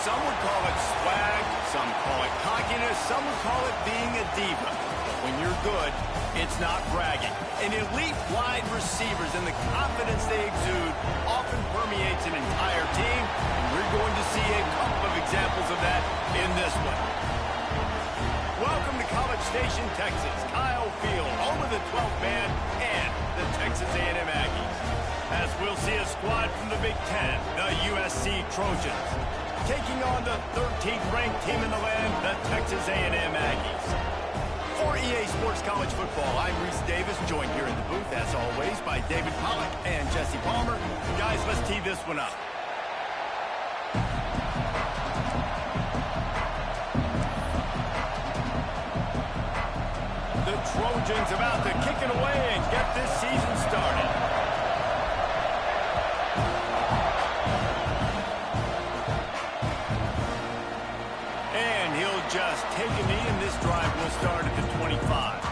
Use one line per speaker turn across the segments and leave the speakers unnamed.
Some would call it swag, some call it cockiness, some would call it being a diva. But when you're good, it's not bragging. And elite wide receivers and the confidence they exude often permeates an entire team. And we're going to see a couple of examples of that in this one. Welcome to College Station, Texas. Kyle Field, home of the 12th man and the Texas A&M Aggies. As we'll see a squad from the Big Ten, the USC Trojans, taking on the 13th ranked team in the land, the Texas A&M Aggies. For EA Sports College Football, I'm Reese Davis, joined here in the booth, as always, by David Pollack and Jesse Palmer. Guys, let's tee this one up. The Trojans about to kick it away and get this season started. And he'll just take a knee, and this drive will start at the 25.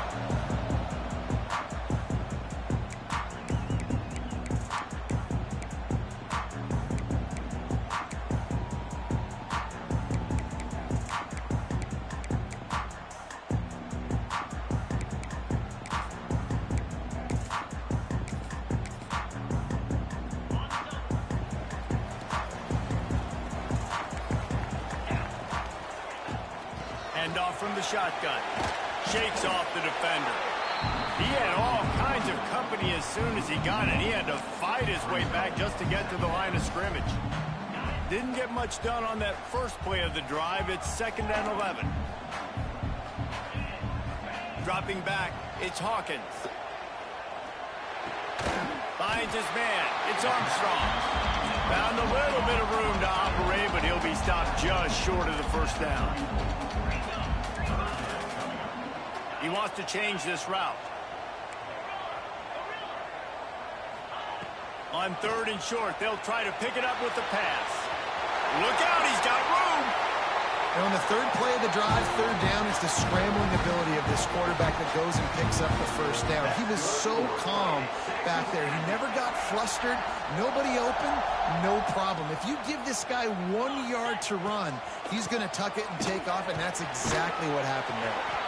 Off from the shotgun. Shakes off the defender. He had all kinds of company as soon as he got it. He had to fight his way back just to get to the line of scrimmage. Didn't get much done on that first play of the drive. It's 2nd and 11. Dropping back, it's Hawkins. Finds his man. It's Armstrong. Found a little bit of room to operate, but he'll be stopped just short of the first down. He wants to change this route. On 3rd and short, they'll try to pick it up with the pass. Look out, he's got room.
And on the 3rd play of the drive, 3rd down, it's the scrambling ability of this quarterback that goes and picks up the first down. He was so calm back there. He never got flustered. Nobody open, no problem. If you give this guy 1 yard to run, he's going to tuck it and take off, and that's exactly what happened there.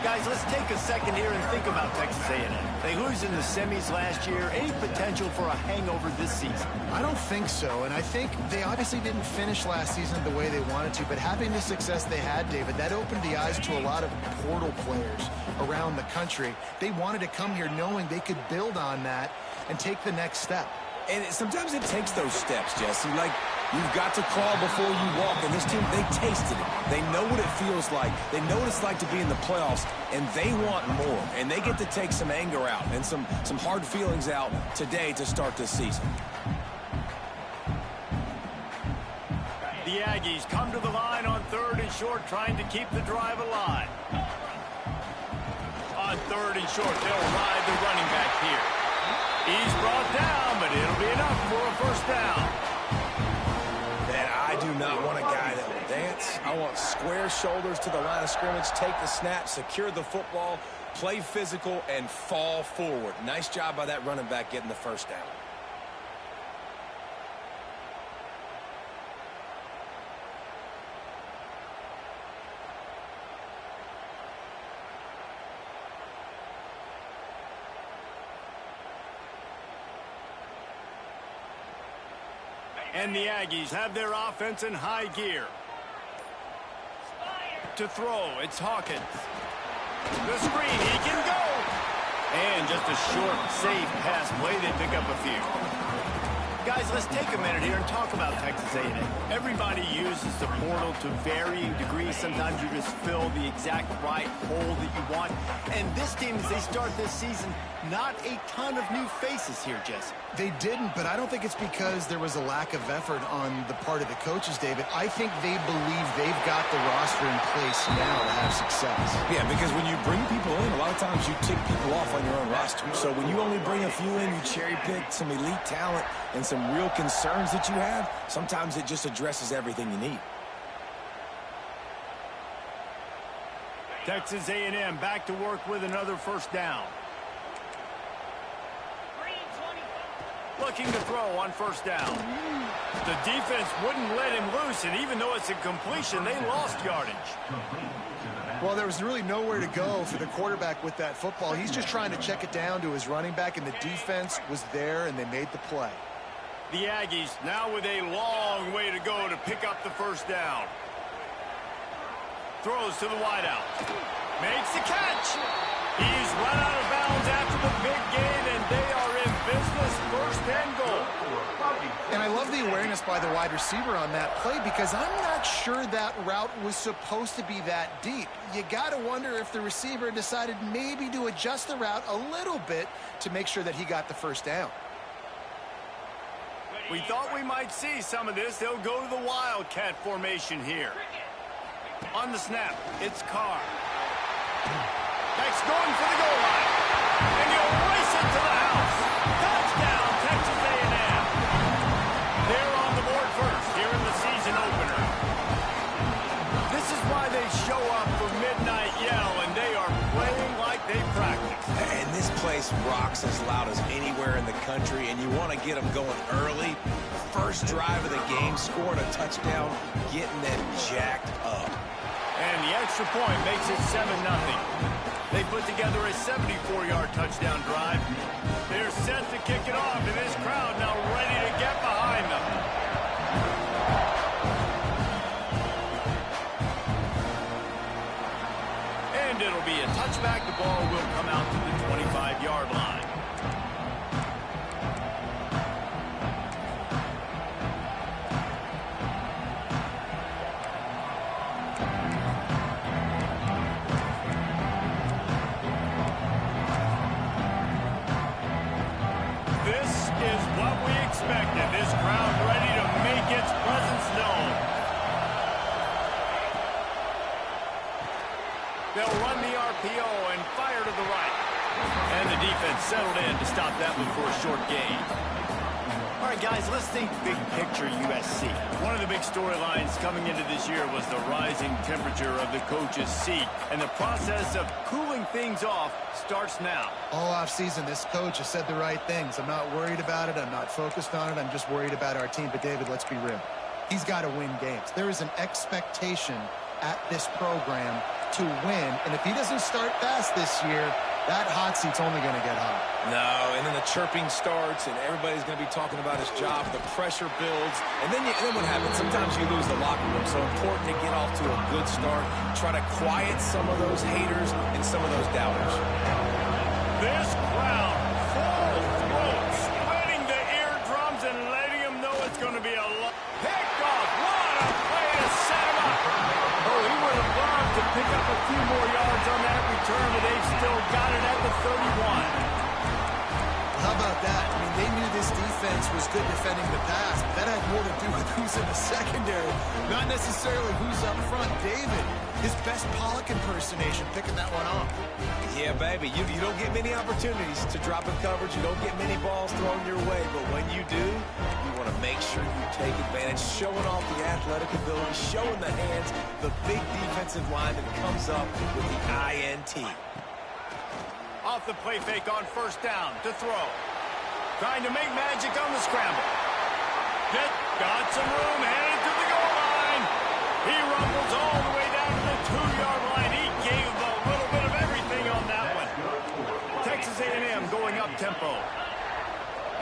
Guys, let's take a second here and think about Texas A&M. They lose in the semis last year. Any potential for a hangover this season?
I don't think so, and I think they obviously didn't finish last season the way they wanted to, but having the success they had, David, that opened the eyes to a lot of portal players around the country. They wanted to come here knowing they could build on that and take the next step.
And sometimes it takes those steps, Jesse. Like, you've got to crawl before you walk. And this team, they tasted it. They know what it feels like. They know what it's like to be in the playoffs, and they want more. And they get to take some anger out and some hard feelings out today to start this season.
The Aggies come to the line on 3rd and short, trying to keep the drive alive. On 3rd and short, they'll ride the running back here. He's brought down, but it'll be enough for a first down.
Man, I do not want a guy that will dance. I want square shoulders to the line of scrimmage, take the snap, secure the football, play physical, and fall forward. Nice job by that running back getting the first down.
And the Aggies have their offense in high gear. To throw, it's Hawkins. The screen, he can go. And just a short, safe pass play. They pick up a few. Guys, let's take a minute here and talk about Texas A&M. Everybody uses the portal to varying degrees. Sometimes you just fill the exact right hole that you want. And this team, as they start this season, not a ton of new faces here, Jesse.
They didn't, but I don't think it's because there was a lack of effort on the part of the coaches, David. I think they believe they've got the roster in place now to have success.
Yeah, because when you bring people in, a lot of times you tick people off on your own roster. So when you only bring a few in, you cherry pick some elite talent and some real concerns that you have, sometimes it just addresses everything you need.
Texas A&M back to work with another first down. Looking to throw on first down. The defense wouldn't let him loose, and even though it's a completion, they lost yardage.
Well, there was really nowhere to go for the quarterback with that football. He's just trying to check it down to his running back, and the defense was there, and they made the play.
The Aggies now with a long way to go to pick up the first down. Throws to the wideout. Makes the catch. He's run out of bounds after the big gain, and they are in business. First and goal.
And I love the awareness by the wide receiver on that play because I'm not sure that route was supposed to be that deep. You got to wonder if the receiver decided maybe to adjust the route a little bit to make sure that he got the first down.
We thought we might see some of this. They'll go to the Wildcat formation here. On the snap, it's Carr. Next, going for the goal line. And he'll race it to the house. Touchdown, Texas A&M. They're on the board first here in the season opener. This is why they show up for Midnight Yell, and they are playing like they practice.
And this place rocks as loud as anywhere in the country, and you want to get them going early. First drive of the game, scoring a touchdown, getting them jacked up.
And the extra point makes it 7-0. They put together a 74-yard touchdown drive. They're set to kick it off, and this crowd now ready to get behind them. And it'll be a touchback. The ball will come out to the 25-yard line. This crowd ready to make its presence known. They'll run the RPO and fire to the right. And the defense settled in to stop that one for a short gain. All right, guys, let's think big picture USC. One of the big storylines coming into this year was the rising temperature of the coach's seat. And the process of cooling things off starts now.
All offseason, this coach has said the right things. I'm not worried about it. I'm not focused on it. I'm just worried about our team. But, David, let's be real. He's got to win games. There is an expectation at this program to win. And if he doesn't start fast this year, that hot seat's only going to get hot.
No, and then the chirping starts, and everybody's going to be talking about his job. The pressure builds, and then what happens? Sometimes you lose the locker room. So important to get off to a good start. Try to quiet some of those haters and some of those doubters.
This crowd, full throat, splitting the eardrums and letting them know it's going to be a picked off. What a play to set him up. Oh, he would have loved to pick up a few more yards on that return, but they've still got it at the 31.
How about that? I mean, they knew this defense was good defending the pass, but that had more to do with who's in the secondary, not necessarily who's up front. David, his best Pollock impersonation, picking that one off.
Yeah, baby, you don't get many opportunities to drop in coverage. You don't get many balls thrown your way, but when you do, you want to make sure you take advantage, showing off the athletic ability, showing the hands, the big defensive line that comes up with the INT.
Off the play fake on first down to throw. Trying to make magic on the scramble. Got some room, headed to the goal line. He rumbles all the way down to the 2-yard line. He gave a little bit of everything on that one. Texas A&M going up tempo.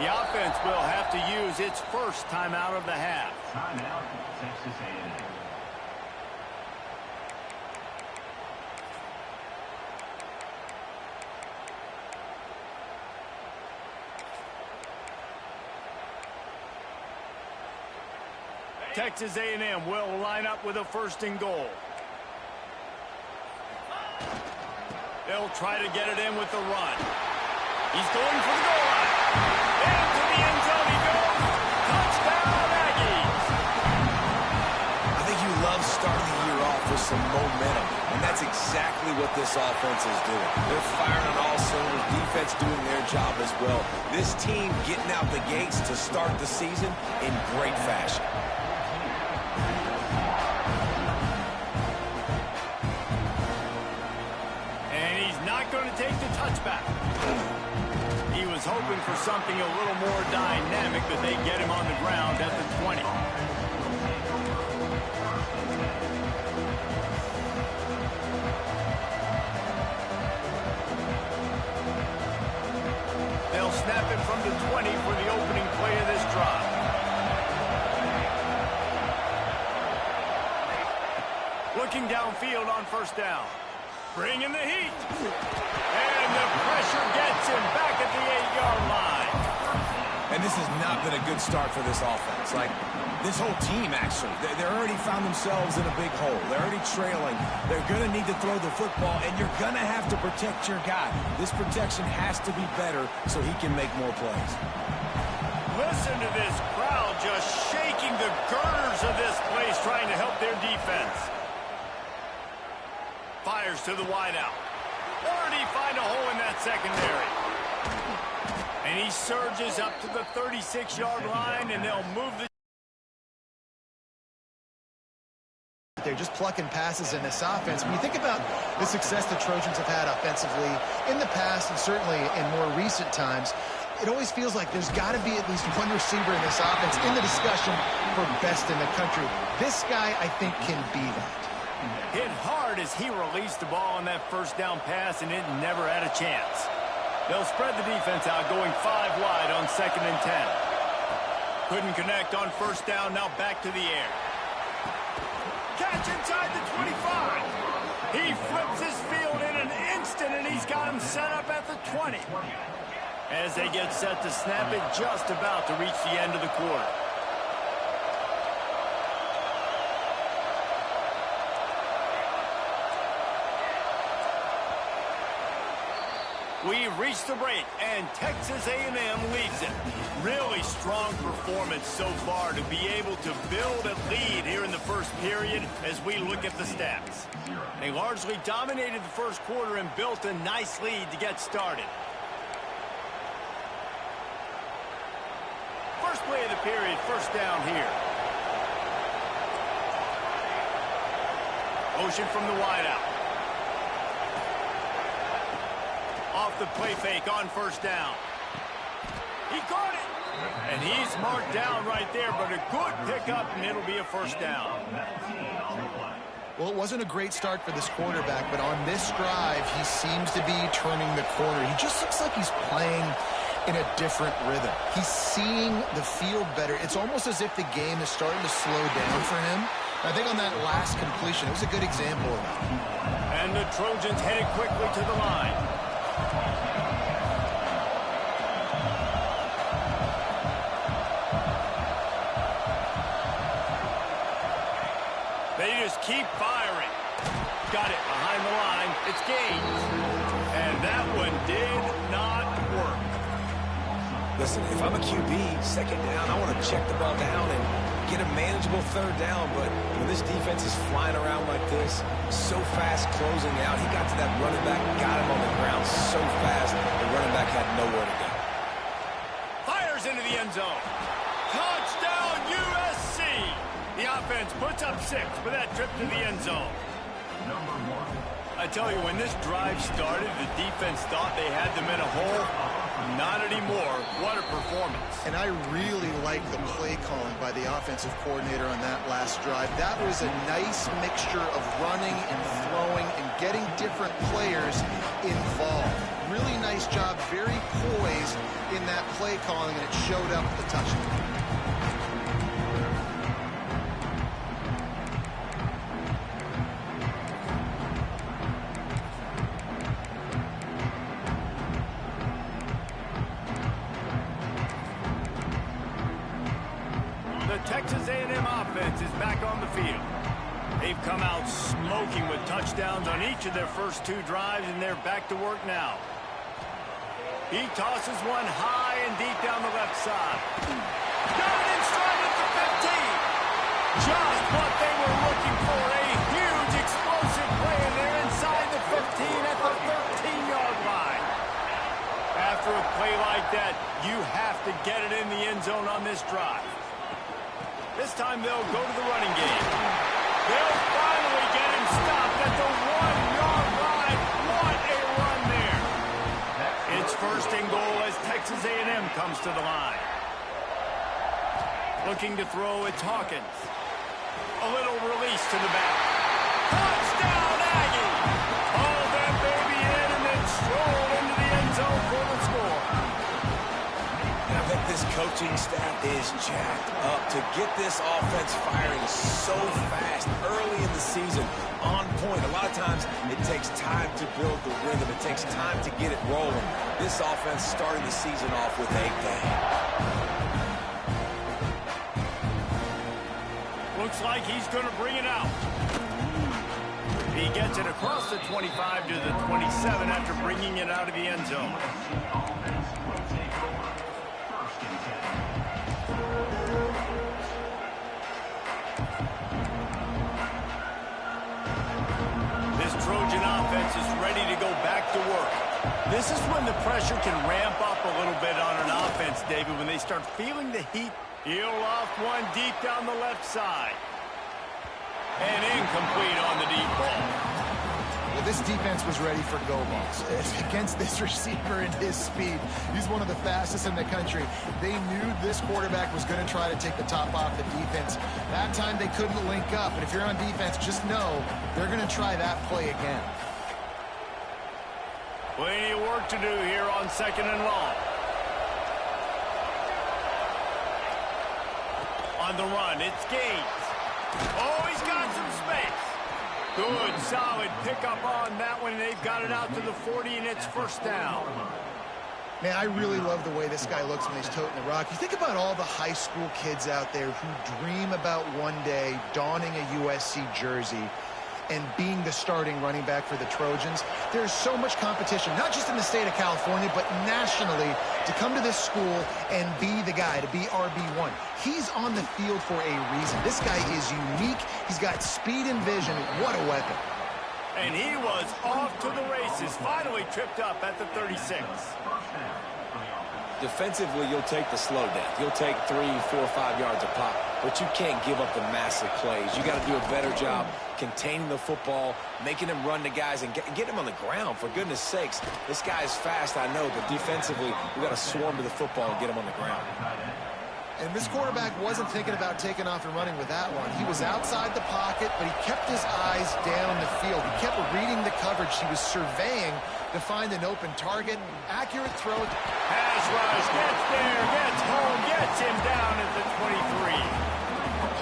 The offense will have to use its first timeout of the half.
Timeout, Texas A&M.
Texas A&M will line up with a first and goal. They'll try to get it in with the run. He's going for the goal line. Into the end zone he goes. Touchdown, Aggies.
I think you love starting the year off with some momentum, and that's exactly what this offense is doing. They're firing on all cylinders, defense doing their job as well. This team getting out the gates to start the season in great fashion.
he's not going to take the touchback. He was hoping for something a little more dynamic, but they get him on the ground at the 20. They'll snap it from the 20 for the opening play of this drive. Looking downfield on first down. Bringing the heat. And the pressure gets him back at the 8-yard line.
And this has not been a good start for this offense. Like, this whole team, actually. They're already found themselves in a big hole. They're already trailing. They're going to need to throw the football, and you're going to have to protect your guy. This protection has to be better so he can make more plays.
Listen to this crowd just shaking the girders of this place, trying to help their defense. Fires to the wideout. Or did he find a hole in that secondary? And he surges up to the 36-yard line, and they'll move the...
They're just plucking passes in this offense. When you think about the success the Trojans have had offensively in the past and certainly in more recent times, it always feels like there's got to be at least one receiver in this offense in the discussion for best in the country. This guy, I think, can be that.
Hit hard as he released the ball on that first down pass, and it never had a chance. They'll spread the defense out, going 5 wide on 2nd and 10. Couldn't connect on first down, now back to the air. Catch inside the 25. He flips his field in an instant, and he's got him set up at the 20. As they get set to snap it, just about to reach the end of the quarter. We've reached the break, and Texas A&M leads it. Really strong performance so far to be able to build a lead here in the first period as we look at the stats. They largely dominated the first quarter and built a nice lead to get started. First play of the period, first down here. Motion from the wideout. Off the play fake on first down. He caught it. And he's marked down right there, but a good pickup, and it'll be a first down.
Well, it wasn't a great start for this quarterback, but on this drive, he seems to be turning the corner. He just looks like he's playing in a different rhythm. He's seeing the field better. It's almost as if the game is starting to slow down for him. I think on that last completion, it was a good example of that.
And the Trojans headed quickly to the line. They just keep firing. Got it behind the line. It's Gaines. And that one did not work.
Listen, if I'm a QB, second down, I want to check the ball down and get a manageable third down. But when this defense is flying around like this, so fast closing out, he got to that running back, got him on the ground so fast, the running back had nowhere to go.
Fires into the end zone. Touchdown, USC. The offense puts up 6 for that trip to the end zone. I tell you, when this drive started, the defense thought they had them in a hole. Not anymore. What a performance.
And I really like the play calling by the offensive coordinator on that last drive. That was a nice mixture of running and throwing and getting different players involved. Really nice job, very poised in that play calling, and it showed up with the touchdown.
Texas A&M offense is back on the field. They've come out smoking with touchdowns on each of their first 2 drives, and they're back to work now. He tosses one high and deep down the left side. Got it in stride at the 15. Just what they were looking for, a huge explosive play, and they're inside the 15 at the 13-yard line. After a play like that, you have to get it in the end zone on this drive. This time they'll go to the running game. They'll finally get him stopped at the 1-yard line. What a Texas A&M comes to the line. Looking to throw, it's Hawkins. A little release to the back. Touchdown, Aggie! Hauled that baby in and then strolled into the end zone for the score.
And I think this coaching staff is jacked up to get this offense firing so fast early in the season, on point. A lot of times it takes time to build the rhythm. It takes time to get it rolling. This offense starting the season off with a bang.
Looks like he's going to bring it out. He gets it across the 25 to the 27 after bringing it out of the end zone. This Trojan offense is ready to go back to work. This is when the pressure can ramp up a little bit on an offense, David, when they start feeling the heat. He'll off one deep down the left side. And incomplete on the deep ball.
Well, this defense was ready for go balls. Against this receiver and his speed, he's one of the fastest in the country. They knew this quarterback was going to try to take the top off the defense. That time they couldn't link up. And if you're on defense, just know they're going to try that play again.
Plenty of work to do here on 2nd and long. On the run, it's Gaines. Oh, he's got some space. Good, solid pickup on that one. They've got it out to the 40, and it's first down.
Man, I really love the way this guy looks when he's toting the rock. You think about all the high school kids out there who dream about one day donning a USC jersey and being the starting running back for the Trojans. There's so much competition, not just in the state of California, but nationally, to come to this school and be the guy, to be RB1. He's on the field for a reason. This guy is unique. He's got speed and vision. What a weapon.
And he was off to the races, finally tripped up at the 36.
Defensively, you'll take the slow down. You'll take 3, 4, 5 yards a pop, but you can't give up the massive plays. You got to do a better job containing the football, making him run to guys, and get him on the ground, for goodness sakes. This guy is fast, I know, but defensively, we got to swarm to the football and get him on the ground.
And this quarterback wasn't thinking about taking off and running with that one. He was outside the pocket, but he kept his eyes down the field. He kept reading the coverage. He was surveying to find an open target. Accurate throw.
Pass rush, gets there, gets home, gets him down at the 23.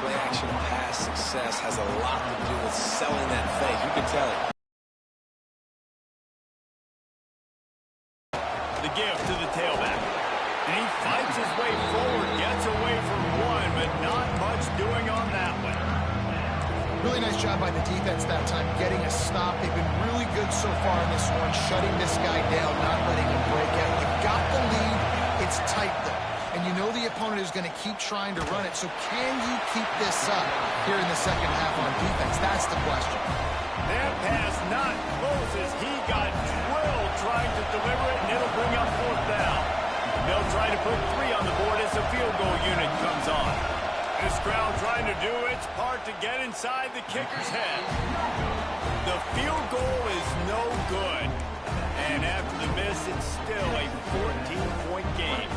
Play action pass success has a lot to do with selling that fake. You can tell it.
The gift to the tailback. And he fights his way forward, gets away from one, but not much doing on that one.
Really nice job by the defense that time, getting a stop. They've been really good so far in this one, shutting this guy down, not letting him break out. You've got the lead. It's tight, though. And you know the opponent is going to keep trying to run it. So can you keep this up here in the second half on defense? That's the question.
That pass not close as he got drilled trying to deliver it, and it'll bring up fourth down. They'll try to put 3 on the board as the field goal unit comes on. This crowd trying to do its part to get inside the kicker's head. The field goal is no good. And after the miss, it's still a 14-point game.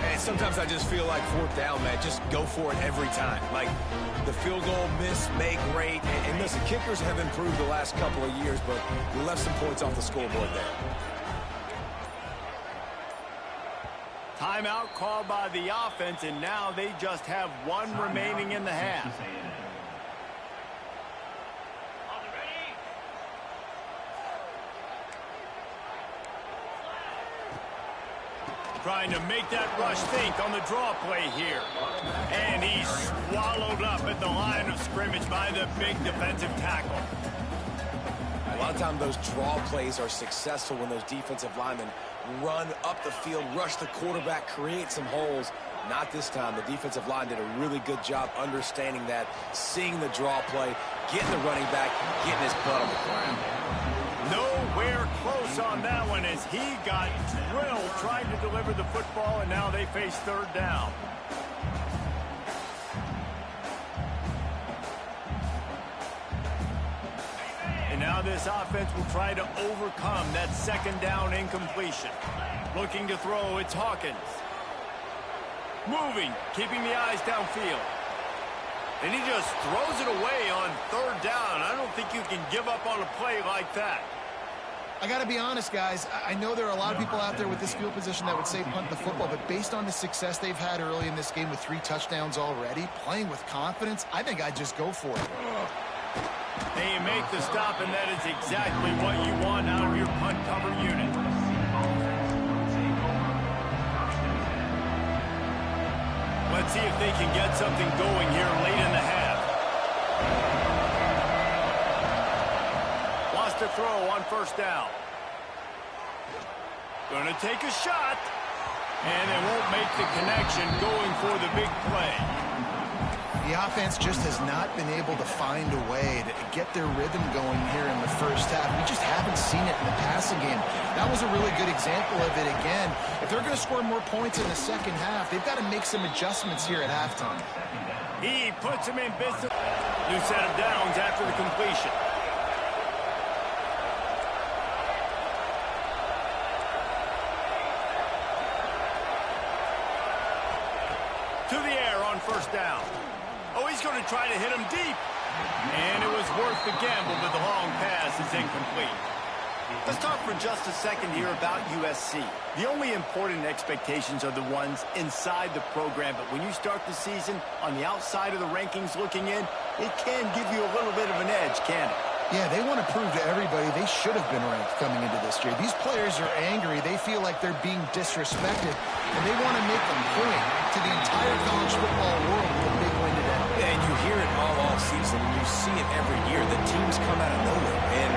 And sometimes I just feel like fourth down, man, just go for it every time. Like, the field goal miss, make great. And listen, kickers have improved the last couple of years, but we left some points off the scoreboard there.
Timeout called by the offense, and now they just have 1 remaining in the half. Trying to make that rush think on the draw play here. And he's swallowed up at the line of scrimmage by the big defensive tackle.
A lot of times those draw plays are successful when those defensive linemen run up the field, rush the quarterback, create some holes. Not this time. The defensive line did a really good job understanding that, seeing the draw play, getting the running back, getting his butt on the ground.
Nowhere close on that one as he got drilled trying to deliver the football, and now they face third down. And now this offense will try to overcome that second down incompletion. Looking to throw, it's Hawkins. Moving, keeping the eyes downfield. And he just throws it away on third down. I don't think you can give up on a play like that.
I got to be honest, guys. I know there are a lot of people out there with this field position that would say punt the football, but based on the success they've had early in this game with 3 touchdowns already, playing with confidence, I think I'd just go for it.
They make the stop, and that is exactly what you want out of your punt cover unit. Let's see if they can get something going here late in the half. Lost a throw on first down. Going to take a shot. And they won't make the connection going for the big play.
The offense just has not been able to find a way to get their rhythm going here in the first half. We just haven't seen it in the passing game. That was a really good example of it again. If they're going to score more points in the second half, they've got to make some adjustments here at halftime.
He puts him in business. New set of downs after the completion. To the air on first down. Oh, he's going to try to hit him deep. And it was worth the gamble, but the long pass is incomplete.
Let's talk for just a second here about USC. The only important expectations are the ones inside the program, but when you start the season on the outside of the rankings looking in, it can give you a little bit of an edge, can it?
Yeah, they want to prove to everybody they should have been ranked coming into this year. These players are angry. They feel like they're being disrespected, and they want to make them point to the entire college football world with a big win today.
And you hear it all season, and you see it every year. The teams come out of nowhere, and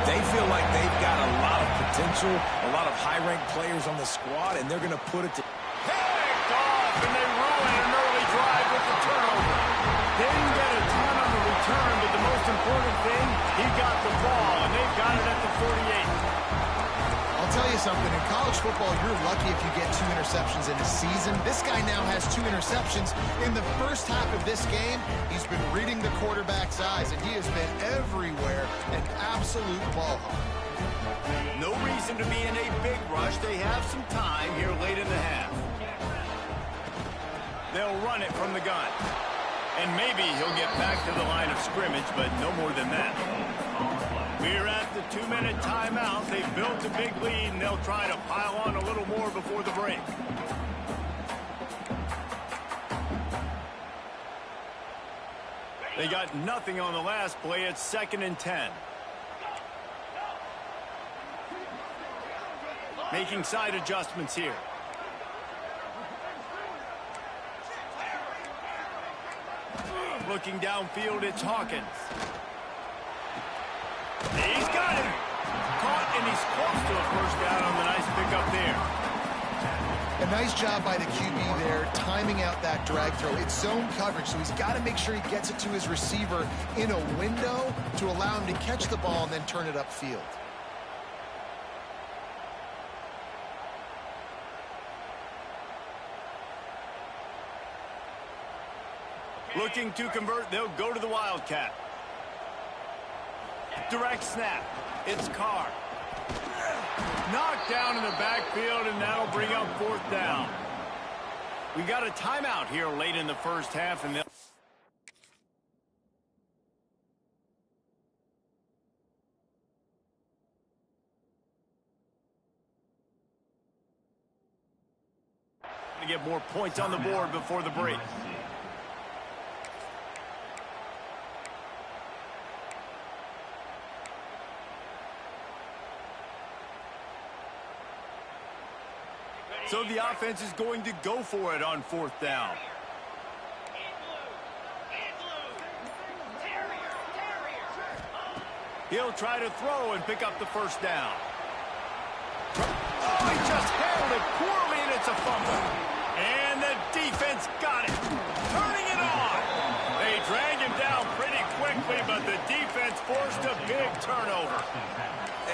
they feel like they've got a lot of potential, a lot of high-ranked players on the squad, and they're going to put it to...
Picked off, and they ruin an early drive with the turnover. Didn't get a ton on the return, but the most important thing, he got the ball, and they've got it at the 48.
I'll tell you something. In college football, you're lucky if you get 2 interceptions in a season. This guy now has 2 interceptions. In the first half of this game, he's been reading the quarterback's eyes, and he has been everywhere, an absolute ball hawk.
No reason to be in a big rush. They have some time here late in the half. They'll run it from the gun. And maybe he'll get back to the line of scrimmage, but no more than that. We're at the 2-minute timeout. They've built a big lead, and they'll try to pile on a little more before the break. They got nothing on the last play. It's 2nd and 10. Making side adjustments here. Looking downfield, it's Hawkins. He's got him. Caught, and he's close to a first down on the nice pickup there.
A nice job by the QB there, timing out that drag throw. It's zone coverage, so he's got to make sure he gets it to his receiver in a window to allow him to catch the ball and then turn it upfield.
Looking to convert, they'll go to the Wildcat. Direct snap. It's Carr. Knocked down in the backfield, and that'll bring up 4th down. We got a timeout here late in the first half, and they'll... to get more points on the board before the break. So the offense is going to go for it on 4th down. He'll try to throw and pick up the first down. Oh, he just handled it poorly, and it's a fumble. And the defense got it. Turning it on. They drag him down pretty quickly, but the defense forced a big turnover.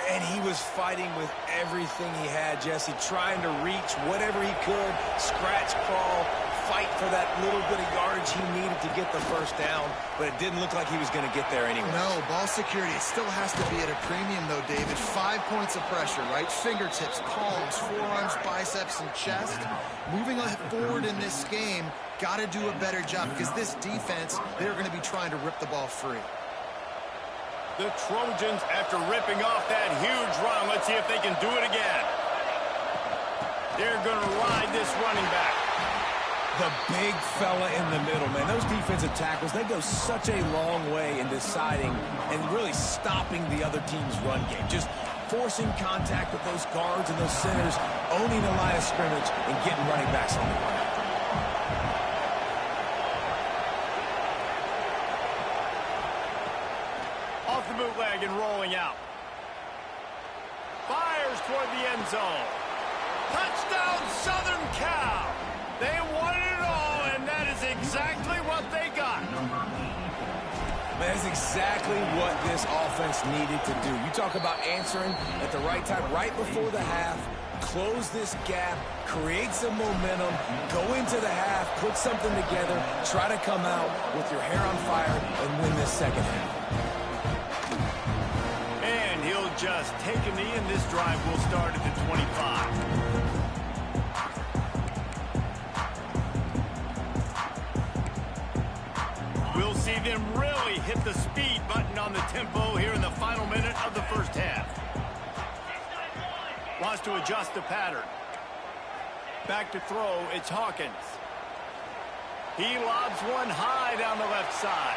And he was fighting with everything he had, Jesse, trying to reach whatever he could, scratch, crawl, fight for that little bit of yardage he needed to get the first down, but it didn't look like he was going to get there anyway.
No, ball security, it still has to be at a premium, though, David. 5 points of pressure, right? Fingertips, palms, forearms, biceps, and chest. Moving forward in this game, got to do a better job because this defense, they're going to be trying to rip the ball free.
The Trojans, after ripping off that huge run, let's see if they can do it again. They're going to ride this running back.
The big fella in the middle, man. Those defensive tackles, they go such a long way in deciding and really stopping the other team's run game. Just forcing contact with those guards and those centers, owning the line of scrimmage, and getting running backs on the ground.
Off the bootleg and rolling out. Fires toward the end zone. Touchdown, Southern Cal. They wanted it all, and that is exactly what they got.
That is exactly what this offense needed to do. You talk about answering at the right time, right before the half, close this gap, create some momentum, go into the half, put something together, try to come out with your hair on fire and win this second half.
And he'll just take a knee, and this drive will start at the 25. We'll see them really hit the speed button on the tempo here in the final minute of the first half. Wants to adjust the pattern. Back to throw, it's Hawkins. He lobs one high down the left side.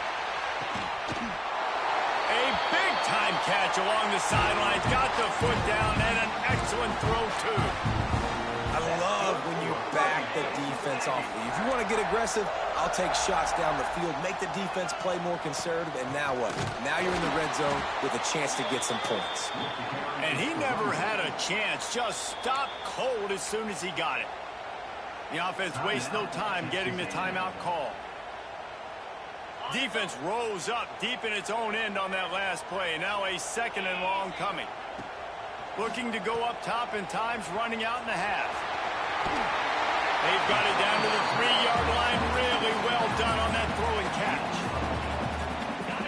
A big-time catch along the sidelines. Got the foot down and an excellent throw, too.
I love when you back the defense off. If you want to get aggressive, I'll take shots down the field, make the defense play more conservative, and now what? Now you're in the red zone with a chance to get some points.
And he never had a chance. Just stopped cold as soon as he got it. The offense wastes no time getting the timeout call. Defense rose up deep in its own end on that last play. Now a second and long coming. Looking to go up top in times, running out in the half. They've got it down to the 3-yard line. Really well done on that throw and catch.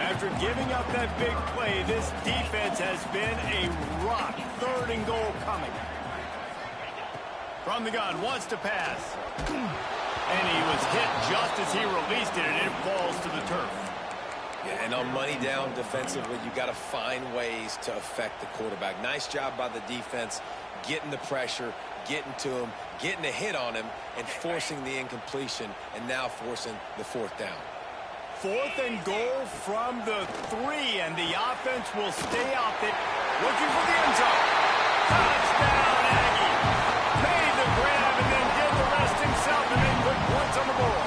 After giving up that big play, this defense has been a rock. 3rd and goal coming. From the gun, wants to pass. And he was hit just as he released it, and it falls to the turf.
Yeah, and on money down defensively, you got to find ways to affect the quarterback. Nice job by the defense, getting the pressure, getting to him, getting a hit on him, and forcing the incompletion, and now forcing the 4th down.
4th and goal from the 3, and the offense will stay out there. Looking for the end zone. Touchdown, Aggie. Made the grab and then did the rest himself, and then put points on the board.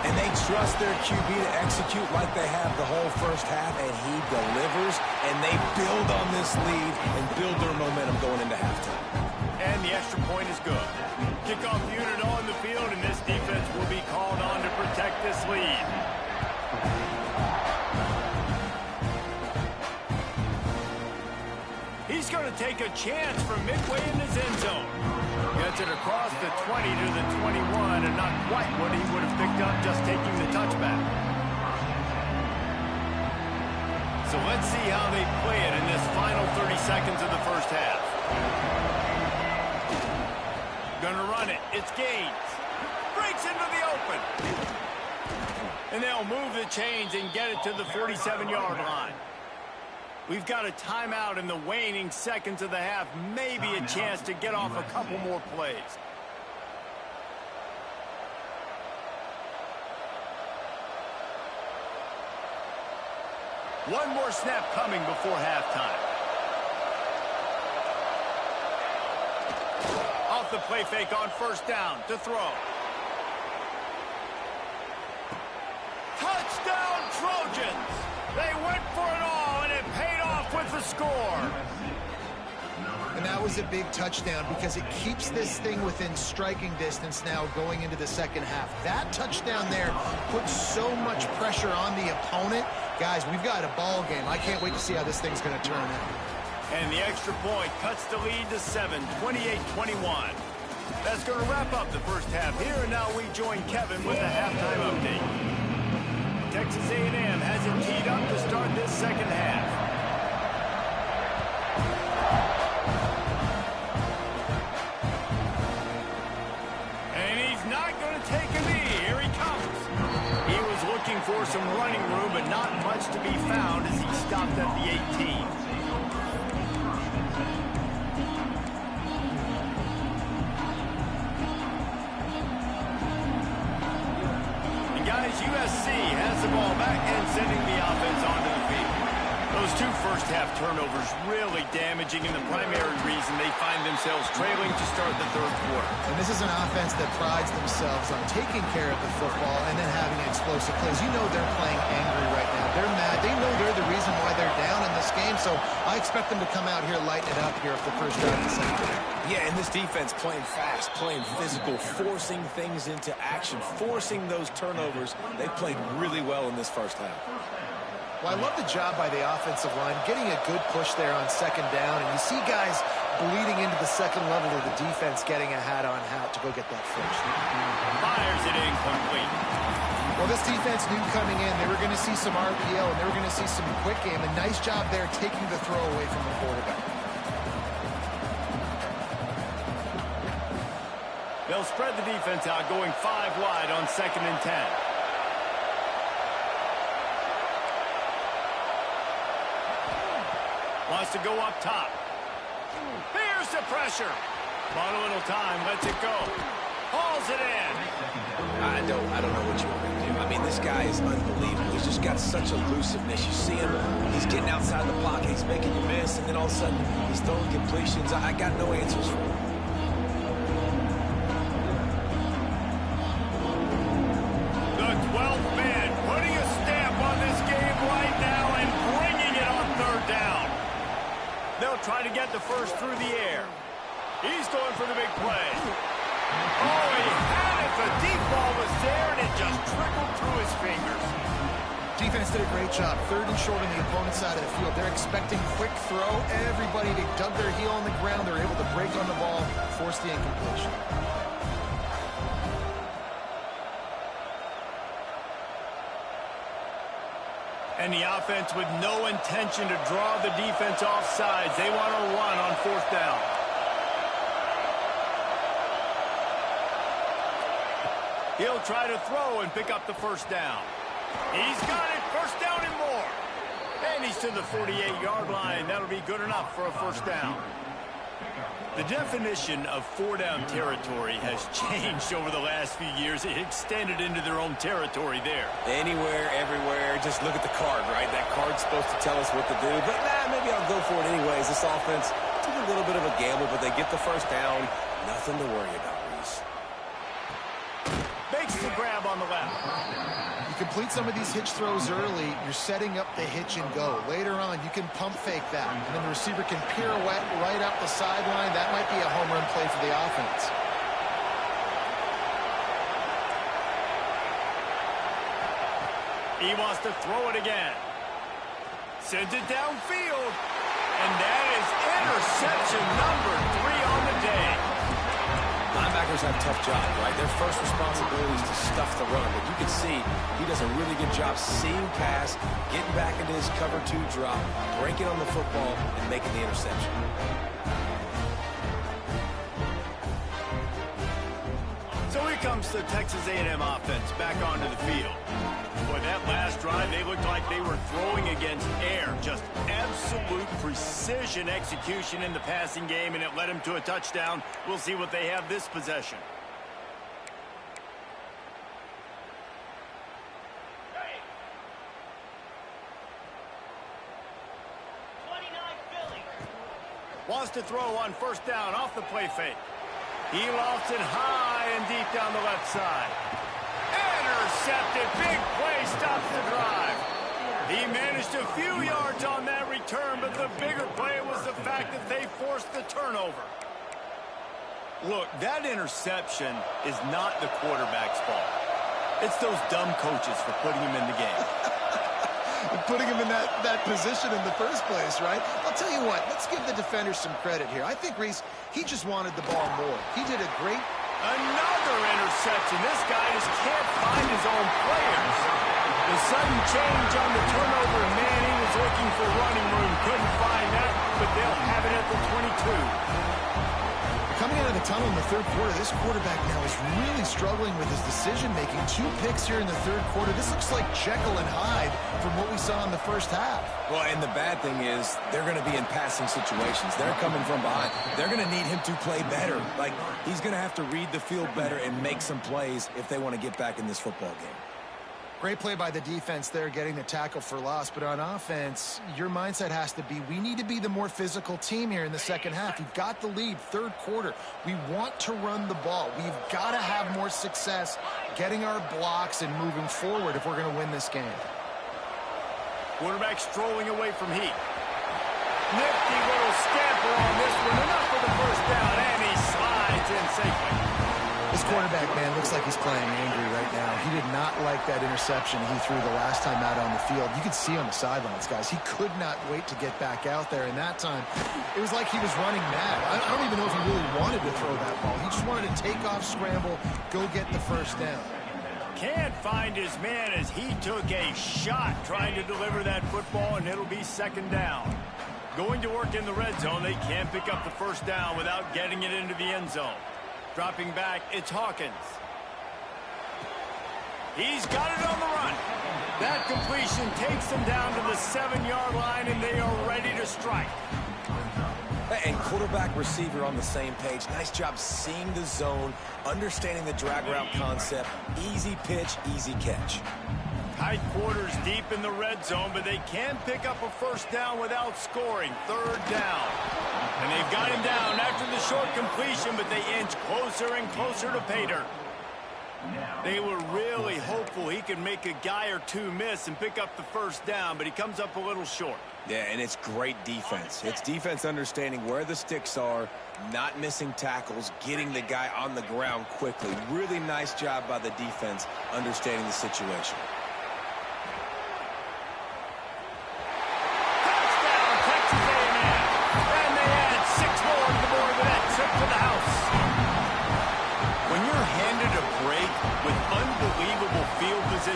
And they trust their QB to execute like they have the whole first half, and he delivers, and they build on this lead and build their momentum going into halftime.
And the extra point is good. Kickoff unit on the field, and this defense will be called on to protect this lead. He's going to take a chance from midway in his end zone. Gets it across the 20 to the 21, and not quite what he would have picked up just taking the touchback. So let's see how they play it in this final 30 seconds of the first half. Gonna run it. It's Gaines. Breaks into the open. And they'll move the chains and get it to the 47-yard line. We've got a timeout in the waning seconds of the half. Maybe a chance to get off a couple more plays. One more snap coming before halftime. Off the play fake on 1st down to throw. Touchdown, Trojans! They went for it all, and it paid off with the score.
And that was a big touchdown because it keeps this thing within striking distance now going into the second half. That touchdown there puts so much pressure on the opponent. Guys, we've got a ball game. I can't wait to see how this thing's going to turn out.
And the extra point cuts the lead to 7, 28-21. That's going to wrap up the first half here, and now we join Kevin with the halftime update. Texas A&M has it teed up to start this second half. And he's not going to take a knee. Here he comes. He was looking for some running room, but not much to be found as he stopped at the 18. USC has the ball back and sending the offense onto the field. Those two first-half turnovers really damaging, and the primary reason they find themselves trailing to start the third quarter.
And this is an offense that prides themselves on taking care of the football and then having explosive plays. You know they're playing angry right now. They're mad. They know they're the reason why they're down in this game, so I expect them to come out here, lighten it up here for the first drive of the second half.
Yeah, and this defense playing fast, playing physical, forcing things into action, forcing those turnovers. They played really well in this first half.
Well, I love the job by the offensive line, getting a good push there on second down, and you see guys bleeding into the second level of the defense getting a hat-on-hat to go get that first.
Fires it incomplete.
Well, this defense knew coming in they were going to see some RPO, and they were going to see some quick game. A nice job there taking the throw away from the quarterback.
They'll spread the defense out, going 5 wide on 2nd and 10. Wants to go up top. Here's the pressure. Bought a little time, lets it go. Hauls it in.
I don't know what you want me to do. I mean, this guy is unbelievable. He's just got such elusiveness. You see him, he's getting outside the pocket, he's making you miss, and then all of a sudden, he's throwing completions. I got no answers for him.
The 12th man putting a stamp on this game right now and bringing it on 3rd down. They'll try to get the first through the air. He's going for the big play. Oh, he had it. The deep ball was there, and it just trickled through his fingers.
Defense did a great job. 3rd and short on the opponent's side of the field. They're expecting quick throw. Everybody, they dug their heel on the ground. They're able to break on the ball, force the incompletion.
And the offense with no intention to draw the defense off sides. They want to run on 4th down. He'll try to throw and pick up the first down. He's got it. First down and more. And he's to the 48-yard line. That'll be good enough for a first down. The definition of 4-down territory has changed over the last few years. It extended into their own territory there.
Anywhere, everywhere, just look at the card, right? That card's supposed to tell us what to do, but maybe I'll go for it anyways. This offense took a little bit of a gamble, but they get the first down. Nothing to worry about, Reese.
Makes the grab on the left.
You complete some of these hitch throws early, you're setting up the hitch and go. Later on, you can pump fake that, and then the receiver can pirouette right up the sideline. That might be a home run play for the offense.
He wants to throw it again. Sends it downfield. And that is interception number 3 on the day.
Linebackers have a tough job, right? Their first responsibility is to stuff the run, but you can see he does a really good job seeing pass, getting back into his cover 2 drop, breaking on the football, and making the interception.
So here comes the Texas A&M offense back onto the field. Boy, that last drive, they looked like they were throwing against air. Just absolute precision execution in the passing game, and it led them to a touchdown. We'll see what they have this possession. Wants to throw on 1st down off the play fake. He lofts it high and deep down the left side. Intercepted. Big play stops the drive. He managed a few yards on that return, but the bigger play was the fact that they forced the turnover. Look, that interception is not the quarterback's fault. It's those dumb coaches for putting him in the game.
putting him in that position in the first place, right? I'll tell you what, let's give the defenders some credit here. I think Reese, he just wanted the ball more. He did a great...
Another interception. This guy just can't find his own players. The sudden change on the turnover, man, he was looking for running room. Couldn't find that, but they'll have it at the 22.
Coming out of the tunnel in the third quarter, this quarterback now is really struggling with his decision-making. 2 picks here in the third quarter. This looks like Jekyll and Hyde from what we saw in the first half.
Well, and the bad thing is they're going to be in passing situations. They're coming from behind. They're going to need him to play better. Like, he's going to have to read the field better and make some plays if they want to get back in this football game.
Great play by the defense there, getting the tackle for loss. But on offense, your mindset has to be, we need to be the more physical team here in the second half. You've got the lead, third quarter. We want to run the ball. We've got to have more success getting our blocks and moving forward if we're going to win this game.
Quarterback strolling away from heat. Nifty little scamper on this one. Enough for the first down, and he slides in safely.
This quarterback, man, looks like he's playing angry right now. He did not like that interception he threw the last time out on the field. You could see on the sidelines, guys. He could not wait to get back out there. And that time, it was like he was running mad. I don't even know if he really wanted to throw that ball. He just wanted to take off, scramble, go get the first down.
Can't find his man as he took a shot trying to deliver that football, and it'll be second down. Going to work in the red zone, they can't pick up the first down without getting it into the end zone. Dropping back, it's Hawkins. He's got it on the run. That completion takes them down to the 7-yard line, and they are ready to strike.
And quarterback receiver on the same page. Nice job seeing the zone, understanding the drag route concept. Easy pitch, easy catch.
Tight quarters deep in the red zone, but they can pick up a first down without scoring. Third down. And they've got him down after the short completion, but they inch closer and closer to pay dirt. They were really hopeful he could make a guy or two miss and pick up the first down, but he comes up a little short.
Yeah, and it's great defense. It's defense understanding where the sticks are, not missing tackles, getting the guy on the ground quickly. Really nice job by the defense understanding the situation.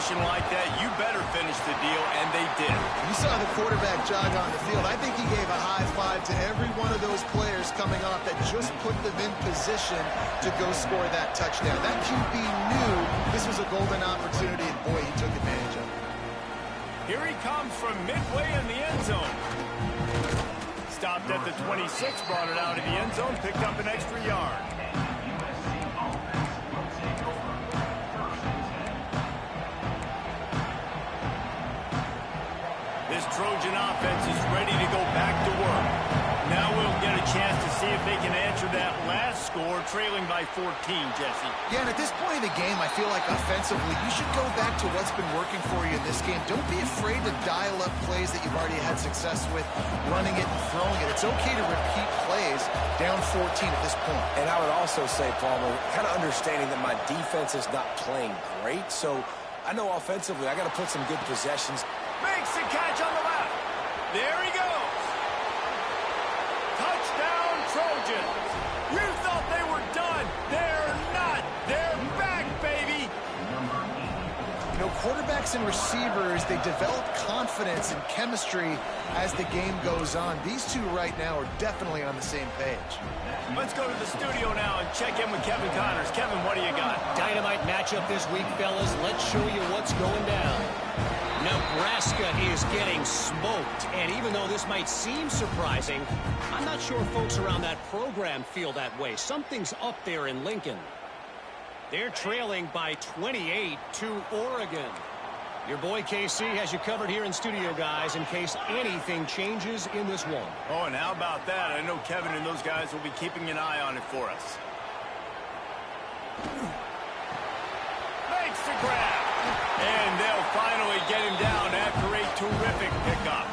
Like that, you better finish the deal, and they did.
You saw the quarterback jog on the field. I think he gave a high five to every one of those players coming off that just put them in position to go score that touchdown. That QB knew this was a golden opportunity, and boy, he took advantage of it.
Here he comes from midway in the end zone. Stopped at the 26, brought it out of the end zone, picked up an extra yard. This Trojan offense is ready to go back to work. Now we'll get a chance to see if they can answer that last score, trailing by 14, Jesse.
Yeah, and at this point in the game, I feel like offensively, you should go back to what's been working for you in this game. Don't be afraid to dial up plays that you've already had success with, running it and throwing it. It's okay to repeat plays down 14 at this point.
And I would also say, Palmer, kind of understanding that my defense is not playing great, so I know offensively I got to put some good possessions.
Makes the catch on the left. There he goes. Touchdown, Trojans. You thought they were done. They're not. They're back, baby.
You know, quarterbacks and receivers, they develop confidence and chemistry as the game goes on. These two right now are definitely on the same page.
Let's go to the studio now and check in with Kevin Connors. Kevin, what do you got?
Dynamite matchup this week, fellas. Let's show you what's going down. Nebraska is getting smoked, and even though this might seem surprising, I'm not sure folks around that program feel that way. Something's up there in Lincoln. They're trailing by 28 to Oregon. Your boy KC has you covered here in studio, guys, in case anything changes in this one.
Oh, and how about that? I know Kevin and those guys will be keeping an eye on it for us. Makes the grab. And they'll finally get him down after a terrific pickup.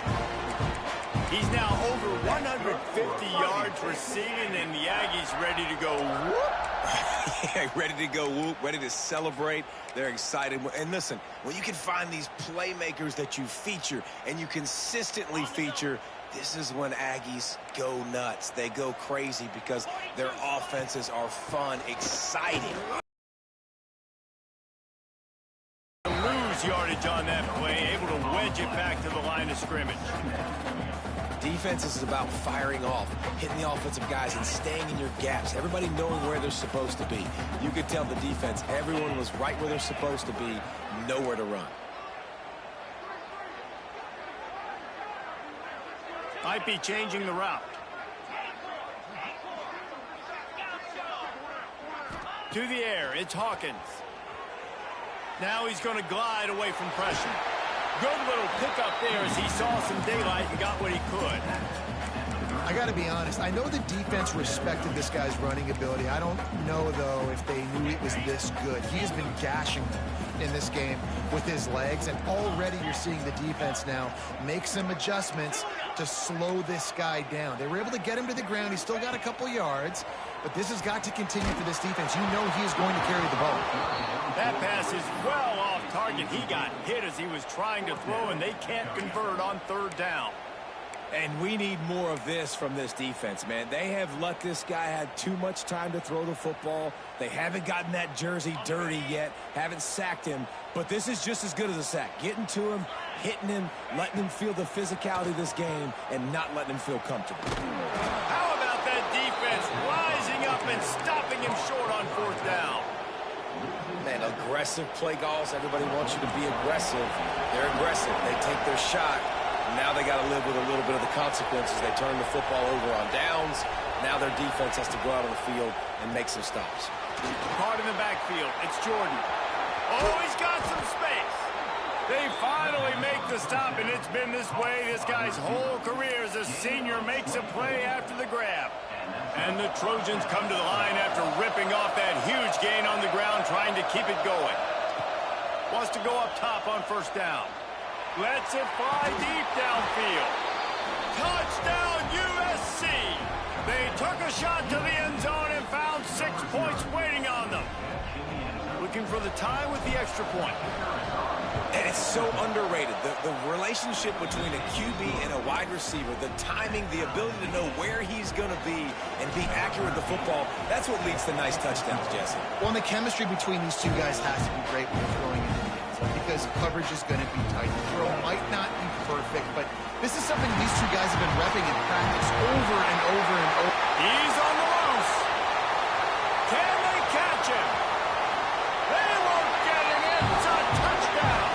He's now over 150 yards receiving, and the Aggies ready to go whoop.
Yeah, ready to go whoop, ready to celebrate. They're excited. And listen, when you can find these playmakers that you feature and you consistently feature, this is when Aggies go nuts. They go crazy because their offenses are fun, exciting.
Lose yardage on that play, able to wedge it back to the line of scrimmage.
Defense is about firing off, hitting the offensive guys and staying in your gaps. Everybody knowing where they're supposed to be. You could tell the defense, everyone was right where they're supposed to be, nowhere to run.
Might be changing the route. To the air, it's Hawkins. Now he's going to glide away from pressure. Good little pickup there as he saw some daylight and got what he could.
I got to be honest. I know the defense respected this guy's running ability. I don't know, though, if they knew it was this good. He has been gashing them in this game with his legs, and already you're seeing the defense now make some adjustments to slow this guy down. They were able to get him to the ground. He's still got a couple yards, but this has got to continue for this defense. You know he is going to carry the ball.
That pass is well off target. He got hit as he was trying to throw, and they can't convert on third down.
And we need more of this from this defense, man. They have let this guy have too much time to throw the football. They haven't gotten that jersey dirty yet, haven't sacked him, but this is just as good as a sack. Getting to him, hitting him, letting him feel the physicality of this game, and not letting him feel comfortable.
How about that defense rising up and stopping him short on fourth down?
Man, aggressive play calls. Everybody wants you to be aggressive. They're aggressive. They take their shot. Now they got to live with a little bit of the consequences. They turn the football over on downs. Now their defense has to go out on the field and make some stops.
Caught in the backfield. It's Jordan. Oh, he's got some space. They finally make the stop, and it's been this way this guy's whole career as a senior makes a play after the grab. And the Trojans come to the line after ripping off that huge gain on the ground, trying to keep it going. Wants to go up top on first down. Lets it fly deep downfield. Touchdown, USC! They took a shot to the end zone and found 6 points waiting on them. Looking for the tie with the extra point.
And it's so underrated. The relationship between a QB and a wide receiver, the timing, the ability to know where he's going to be and be accurate with the football, that's what leads to nice touchdowns, Jesse.
Well, and the chemistry between these two guys has to be great when they're throwing into the end zone because coverage is going to be tight. The throw might not be perfect, but this is something these two guys have been repping in practice over and over and over.
He's on the loose. Can they catch him? They won't get him. It's a touchdown.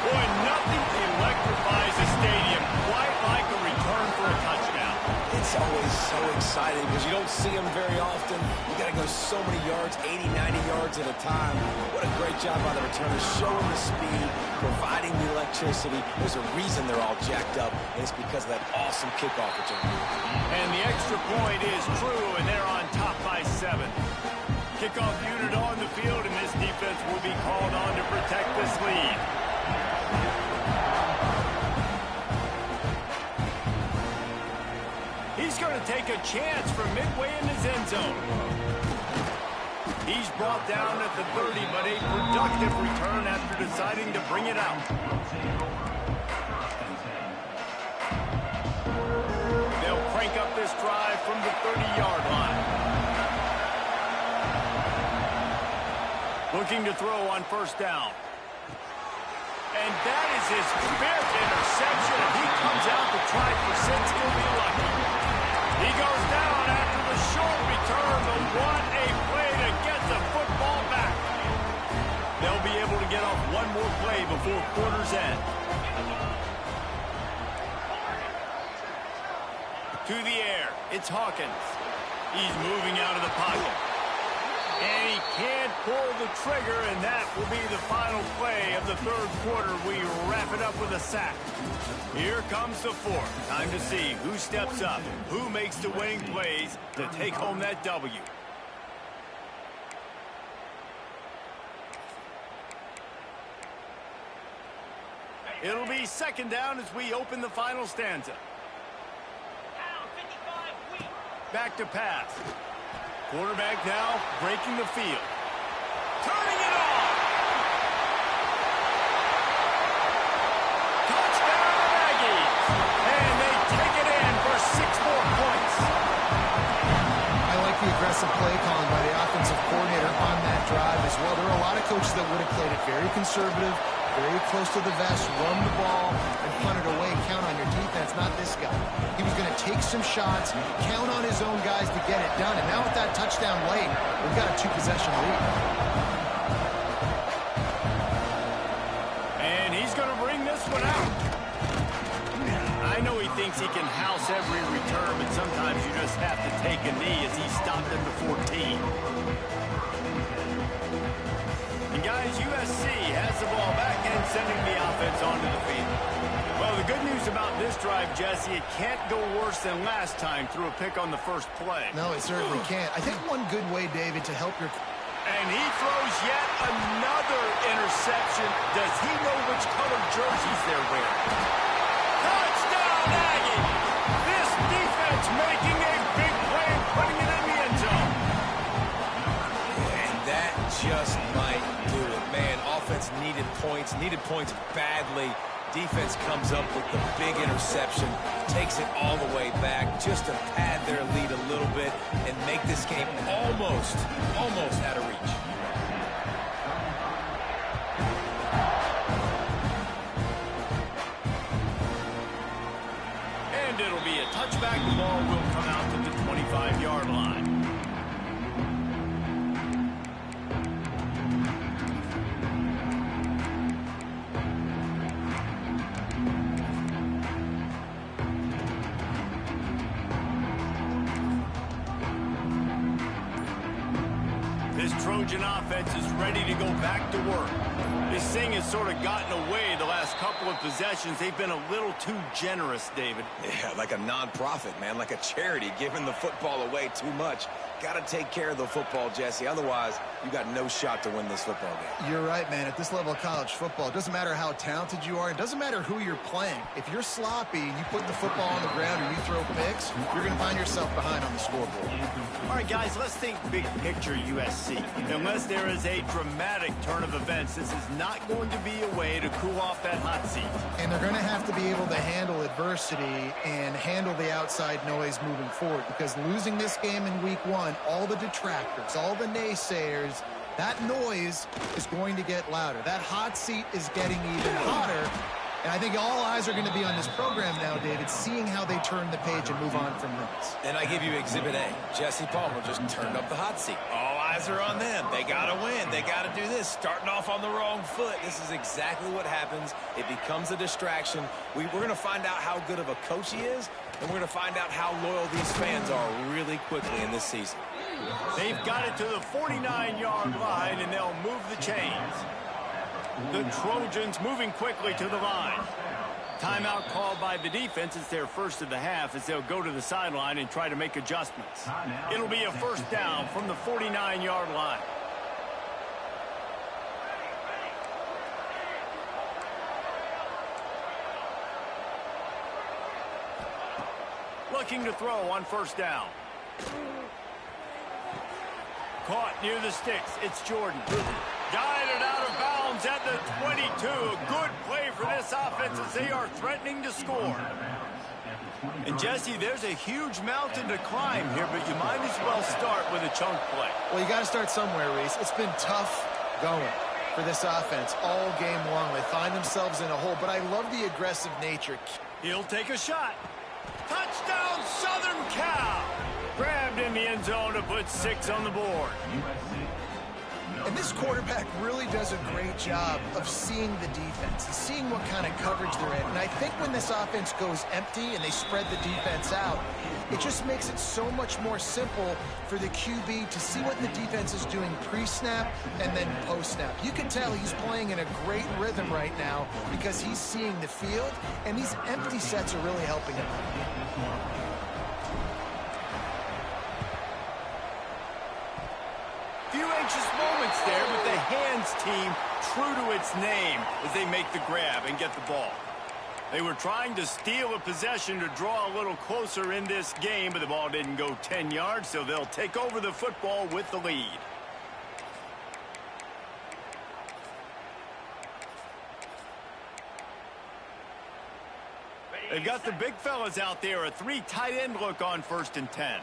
Boy, nothing electrifies a stadium quite like a return for a touchdown.
It's always so exciting because you don't see them very often. You got to go so many yards, 80, 90 yards at a time. What a great job by the returners, showing the speed, providing the electricity. There's a reason they're all jacked up, and it's because of that awesome kickoff return.
And the extra point is true, and they're on top by 7. Kickoff unit on the field, and this defense will be called on to protect this lead. He's going to take a chance from midway in his end zone. He's brought down at the 30, but a productive return after deciding to bring it out. They'll crank up this drive from the 30-yard line. Looking to throw on first down. And that is his 5th interception. He comes out to try for 6. He'll be lucky. He goes down after the short return, but what a play to get the football back. They'll be able to get off one more play before quarter's end. To the air, it's Hawkins. He's moving out of the pocket. And he can't pull the trigger, and that will be the final play of the third quarter. We wrap it up with a sack. Here comes the fourth. Time to see who steps up, who makes the winning plays to take home that W. It'll be second down as we open the final stanza.
Back to pass. Quarterback now breaking the field. Turning it on. Touchdown Aggies. And they take it in for 6 more points.
I like the aggressive play calling by the offensive coordinator on that drive as well. There are a lot of coaches that would have played it very conservative, very close to the vest, run the ball, and punt it away. Count on your defense, not this guy. He was going to take some shots, count on his own guys to get it done. And now with that touchdown late, we've got a 2-possession lead.
And he's going to bring this one out. I know he thinks he can house every return, but sometimes you just have to take a knee as he stopped at the 14. And guys, USC has the ball back and sending the offense onto the field. Well, the good news about this drive, Jesse, it can't go worse than last time through a pick on the first play.
No, it certainly can't. I think one good way, David, to help your...
And he throws yet another interception. Does he know which color jerseys they're wearing? Touchdown, Aggie! This defense making a big play and putting it in the end zone.
And that just might do it. Man, offense needed points badly. Defense comes up with the big interception, takes it all the way back just to pad their lead a little bit and make this game almost out of reach.
And it'll be a touchback. The ball will come out to the 25-yard line. This Trojan offense is ready to go back to work. This thing has sort of gotten away the last couple of possessions. They've been a little too generous, David.
Yeah, like a non-profit, man, like a charity, giving the football away too much. Got to take care of the football, Jesse. Otherwise, you got no shot to win this football game.
You're right, man. At this level of college football, it doesn't matter how talented you are. It doesn't matter who you're playing. If you're sloppy and you put the football on the ground or you throw picks, you're going to find yourself behind on the scoreboard.
All right, guys, let's think big picture USC. Unless there is a dramatic turn of events, this is not going to be a way to cool off that hot seat.
And they're going to have to be able to handle adversity and handle the outside noise moving forward, because losing this game in week 1, all the detractors, all the naysayers, that noise is going to get louder. That hot seat is getting even hotter. And I think all eyes are going to be on this program now, David, seeing how they turn the page and move on from this.
And I give you Exhibit A. Jesse Palmer just turned up the hot seat. All eyes are on them. They got to win. They got to do this. Starting off on the wrong foot. This is exactly what happens. It becomes a distraction. We're going to find out how good of a coach he is, and we're going to find out how loyal these fans are really quickly in this season.
They've got it to the 49-yard line, and they'll move the chains. The Trojans moving quickly to the line. Timeout called by the defense. It's their first of the half as they'll go to the sideline and try to make adjustments. It'll be a first down from the 49-yard line. Looking to throw on first down. Caught near the sticks. It's Jordan. Guided out of bounds at the 22. A good play for this offense as they are threatening to score. And, Jesse, there's a huge mountain to climb here, but you might as well start with a chunk play.
Well, you got to start somewhere, Reese. It's been tough going for this offense all game long. They find themselves in a hole, but I love the aggressive nature.
He'll take a shot. Touchdown, Southern Cal! Grabbed in the end zone to put 6 on the board.
And this quarterback really does a great job of seeing the defense and seeing what kind of coverage they're in. And I think when this offense goes empty and they spread the defense out, it just makes it so much more simple for the QB to see what the defense is doing pre-snap and then post-snap. You can tell he's playing in a great rhythm right now because he's seeing the field, and these empty sets are really helping him.
Few anxious moments there, but the hands team true to its name as they make the grab and get the ball. They were trying to steal a possession to draw a little closer in this game, but the ball didn't go 10 yards, so they'll take over the football with the lead. They've got the big fellas out there, a 3 tight end look on 1st and 10.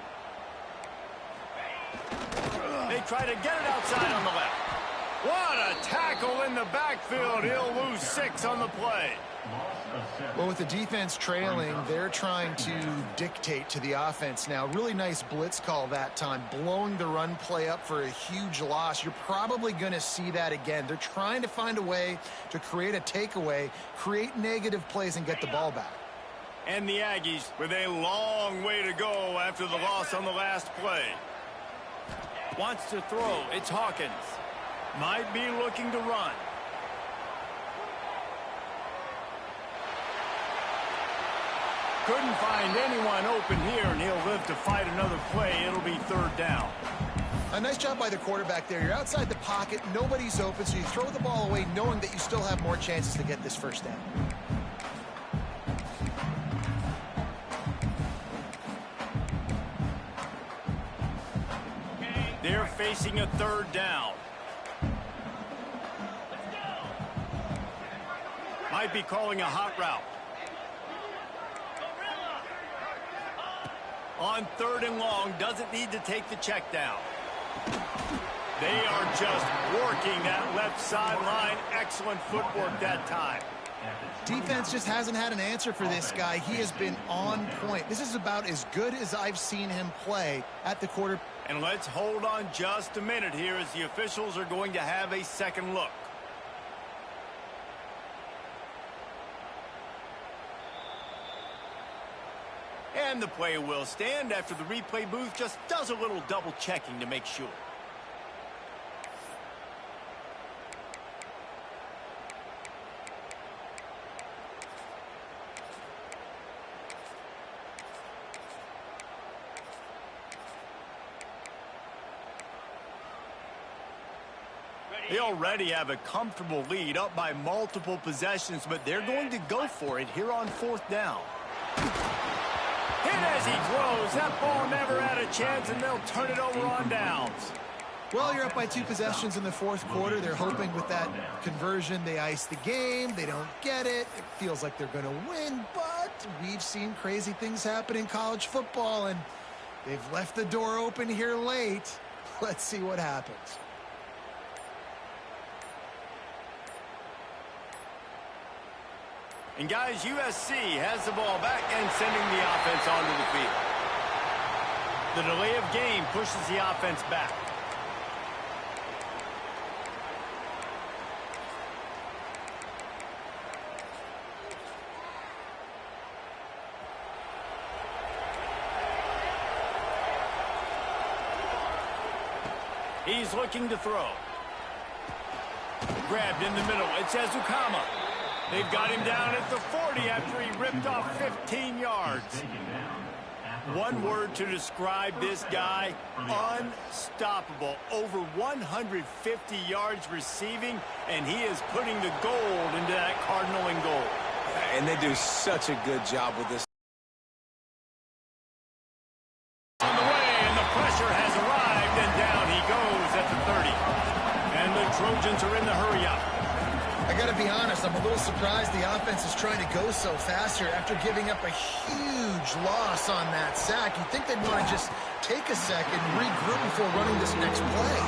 They try to get it outside on the left. What a tackle in the backfield. He'll lose 6 on the play.
Well, with the defense trailing, they're trying to dictate to the offense now. Really nice blitz call that time, blowing the run play up for a huge loss. You're probably going to see that again. They're trying to find a way to create a takeaway, create negative plays, and get the ball back.
And the Aggies with a long way to go after the loss on the last play. Wants to throw. It's Hawkins. Might be looking to run. Couldn't find anyone open here, and he'll live to fight another play. It'll be 3rd down.
A nice job by the quarterback there. You're outside the pocket. Nobody's open, so you throw the ball away knowing that you still have more chances to get this 1st down.
They're facing a 3rd down. Might be calling a hot route. On 3rd and long, doesn't need to take the check down. They are just working that left sideline. Excellent footwork that time.
Defense just hasn't had an answer for this guy. He has been on point. This is about as good as I've seen him play at the quarter.
And let's hold on just a minute here as the officials are going to have a second look. And the play will stand after the replay booth just does a little double checking to make sure. They already have a comfortable lead up by multiple possessions, but they're going to go for it here on 4th down. Hit as he throws. That ball never had a chance, and they'll turn it over on downs.
Well, you're up by 2 possessions in the 4th quarter. They're hoping with that conversion they ice the game. They don't get it. It feels like they're going to win, but we've seen crazy things happen in college football, and they've left the door open here late. Let's see what happens.
And guys, USC has the ball back and sending the offense onto the field. The delay of game pushes the offense back. He's looking to throw. Grabbed in the middle. It's Ezukama. They've got him down at the 40 after he ripped off 15 yards. One word to describe this guy, unstoppable. Over 150 yards receiving, and he is putting the gold into that Cardinal and gold.
And they do such a good job with this.
On the way, and the pressure has arrived, and down he goes at the 30. And the Trojans are in the hurry-up.
I got to be honest, I'm a little surprised the offense is trying to go so fast here after giving up a huge loss on that sack. You'd think they'd want to just take a second, regroup before running this next play.